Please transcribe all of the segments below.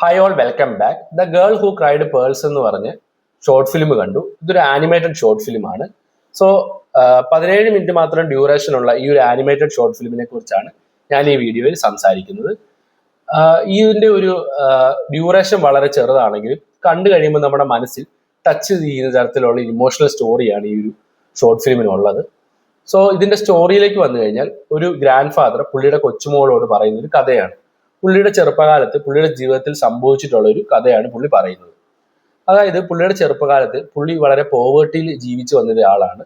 Hi all welcome back. The girl who cried pearls എന്ന് പറഞ്ഞ് short film കണ്ടു. ഇതൊരു ആനിമേറ്റഡ് ഷോർട്ട് ഫിലിമാണ്. സോ 17 മിനിറ്റ് മാത്രം ഡ്യൂറേഷൻ ഉള്ള ഈ ഒരു ആനിമേറ്റഡ് ഷോർട്ട് ഫിലിമിനെ കുറിച്ചാണ് ഞാൻ ഈ വീഡിയോയിൽ സംസാരിക്കുന്നത്. ഇതിന്റെ ഒരു ഡ്യൂറേഷൻ വളരെ ചെറുതാണെങ്കിലും കണ്ടു കഴിയുമ്പോൾ നമ്മുടെ മനസ്സിൽ ടച്ച് ചെയ്യുന്ന തരത്തിലുള്ള ഇമോഷണൽ സ്റ്റോറിയാണ് ഈ ഒരു ഷോർട്ട് ഫിലിമിനുള്ളത്. സോ ഇതിന്റെ സ്റ്റോറിയിലേക്ക് വന്നു കഴിഞ്ഞാൽ ഒരു ഗ്രാൻഡ് ഫാദർ പുള്ളിയുടെ കൊച്ചുമോളോട് പറയുന്ന ഒരു കഥയാണ്. പുള്ളിയുടെ ചെറുപ്പകാലത്ത് പുള്ളിയുടെ ജീവിതത്തിൽ സംഭവിച്ചിട്ടുള്ള ഒരു കഥയാണ് പുള്ളി പറയുന്നത്. അതായത് പുള്ളിയുടെ ചെറുപ്പകാലത്ത് പുള്ളി വളരെ പോവേർട്ടിയിൽ ജീവിച്ചു വന്ന ഒരാളാണ്.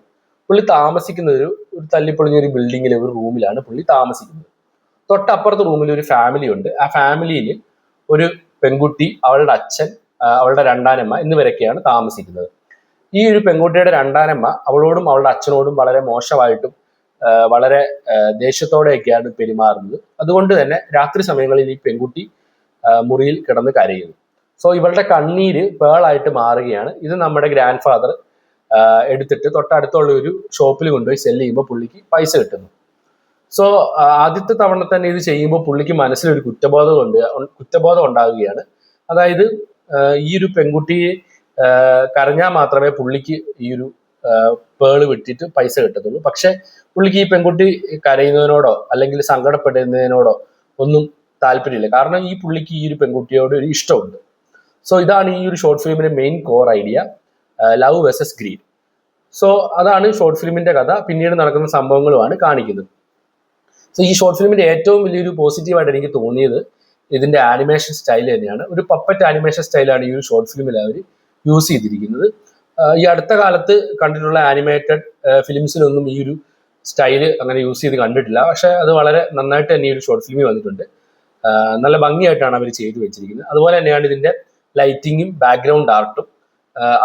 പുള്ളി താമസിക്കുന്ന ഒരു തല്ലിപ്പൊളിഞ്ഞ ഒരു ബിൽഡിങ്ങിലെ ഒരു റൂമിലാണ് പുള്ളി താമസിക്കുന്നത്. തൊട്ടപ്പുറത്തെ റൂമിൽ ഒരു ഫാമിലി ഉണ്ട്. ആ ഫാമിലിയിൽ ഒരു പെൺകുട്ടി, അവളുടെ അച്ഛൻ, അവളുടെ രണ്ടാനമ്മ എന്നിവരൊക്കെയാണ് താമസിക്കുന്നത്. ഈ ഒരു പെൺകുട്ടിയുടെ രണ്ടാനമ്മ അവളോടും അവളുടെ അച്ഛനോടും വളരെ മോശമായിട്ടും വളരെ ദേഷ്യത്തോടെയൊക്കെയാണ് പെരുമാറുന്നത്. അതുകൊണ്ട് തന്നെ രാത്രി സമയങ്ങളിൽ ഈ പെൺകുട്ടി മുറിയിൽ കിടന്ന് കരയുന്നു. സോ ഇവളുടെ കണ്ണീര് പേളായിട്ട് മാറുകയാണ്. ഇത് നമ്മുടെ ഗ്രാൻഡ് ഫാദർ എടുത്തിട്ട് തൊട്ടടുത്തുള്ള ഒരു ഷോപ്പിൽ കൊണ്ടുപോയി സെല് ചെയ്യുമ്പോൾ പുള്ളിക്ക് പൈസ കിട്ടുന്നു. സോ ആദ്യത്തെ തവണ തന്നെ ഇത് ചെയ്യുമ്പോൾ പുള്ളിക്ക് മനസ്സിലൊരു കുറ്റബോധം ഉണ്ടാകുകയാണ്. അതായത് ഈ ഒരു പെൺകുട്ടിയെ കരഞ്ഞാൽ മാത്രമേ പുള്ളിക്ക് ഈ ഒരു പേള് വിട്ടിട്ട് പൈസ കിട്ടത്തുള്ളൂ. പക്ഷെ പുള്ളിക്ക് ഈ പെൺകുട്ടി കരയുന്നതിനോടോ അല്ലെങ്കിൽ സങ്കടപ്പെടുന്നതിനോടോ ഒന്നും താല്പര്യമില്ല. കാരണം ഈ പുള്ളിക്ക് ഈ ഒരു പെൺകുട്ടിയോട് ഒരു ഇഷ്ടമുണ്ട്. സോ ഇതാണ് ഈ ഒരു ഷോർട്ട് ഫിലിമിന്റെ main core idea, love versus greed. So അതാണ് ഷോർട്ട് ഫിലിമിന്റെ കഥ. പിന്നീട് നടക്കുന്ന സംഭവങ്ങളുമാണ് കാണിക്കുന്നത്. സോ ഈ ഷോർട്ട് ഫിലിമിന്റെ ഏറ്റവും വലിയൊരു പോസിറ്റീവായിട്ട് എനിക്ക് തോന്നിയത് ഇതിന്റെ ആനിമേഷൻ സ്റ്റൈൽ തന്നെയാണ്. ഒരു പപ്പറ്റ് ആനിമേഷൻ സ്റ്റൈലാണ് ഈ ഒരു ഷോർട്ട് ഫിലിമിൽ അവർ യൂസ് ചെയ്തിരിക്കുന്നത്. ഈ അടുത്ത കാലത്ത് കണ്ടിട്ടുള്ള ആനിമേറ്റഡ് ഫിലിംസിലൊന്നും ഈ ഒരു സ്റ്റൈല് അങ്ങനെ യൂസ് ചെയ്ത് കണ്ടിട്ടില്ല. പക്ഷെ അത് വളരെ നന്നായിട്ട് തന്നെ ഈ ഒരു ഷോർട്ട് ഫിലിമിൽ വന്നിട്ടുണ്ട്. നല്ല ഭംഗിയായിട്ടാണ് അവർ ചെയ്തു വെച്ചിരിക്കുന്നത്. അതുപോലെ തന്നെയാണ് ഇതിന്റെ ലൈറ്റിങ്ങും ബാക്ക്ഗ്രൗണ്ട് ആർട്ടും.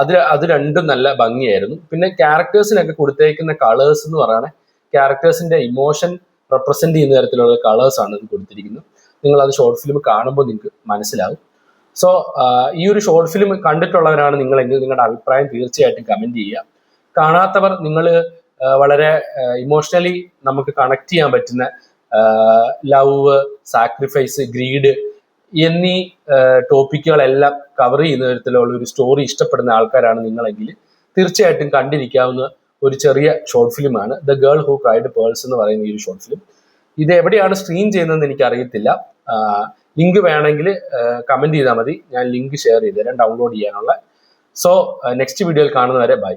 അത് രണ്ടും നല്ല ഭംഗിയായിരുന്നു. പിന്നെ ക്യാരക്ടേഴ്സിനൊക്കെ കൊടുത്തേക്കുന്ന കളേഴ്സ് എന്ന് പറയുന്നത് ക്യാരക്ടേഴ്സിന്റെ ഇമോഷൻ റെപ്രസെന്റ് ചെയ്യുന്ന തരത്തിലുള്ള കളേഴ്സാണ് ഇത് കൊടുത്തിരിക്കുന്നത്. നിങ്ങൾ അത് ഷോർട്ട് ഫിലിം കാണുമ്പോൾ നിങ്ങൾക്ക് മനസ്സിലാവും. സോ ഈ ഒരു ഷോർട്ട് ഫിലിം കണ്ടിട്ടുള്ളവരാണ് നിങ്ങളെങ്കിൽ നിങ്ങളുടെ അഭിപ്രായം തീർച്ചയായിട്ടും കമന്റ് ചെയ്യുക. കാണാത്തവർ, നിങ്ങൾ വളരെ ഇമോഷണലി നമുക്ക് കണക്ട് ചെയ്യാൻ പറ്റുന്ന ലവ്, സാക്രിഫൈസ്, ഗ്രീഡ് എന്നീ ടോപ്പിക്കുകളെല്ലാം കവർ ചെയ്യുന്ന തരത്തിലുള്ള ഒരു സ്റ്റോറി ഇഷ്ടപ്പെടുന്ന ആൾക്കാരാണ് നിങ്ങളെങ്കിൽ തീർച്ചയായിട്ടും കണ്ടിരിക്കാവുന്ന ഒരു ചെറിയ ഷോർട്ട് ഫിലിമാണ് the girl who cried pearls എന്ന് പറയുന്ന ഈ ഒരു ഷോർട്ട് ഫിലിം. ഇത് എവിടെയാണ് സ്ട്രീം ചെയ്യുന്നതെന്ന് എനിക്ക് അറിയത്തില്ല. ലിങ്ക് വേണമെങ്കിൽ കമന്റ് ചെയ്താൽ മതി, ഞാൻ ലിങ്ക് ഷെയർ ചെയ്ത് തരാം ഡൗൺലോഡ് ചെയ്യാനുള്ള. സോ നെക്സ്റ്റ് വീഡിയോയിൽ കാണുന്നവരെ ബൈ.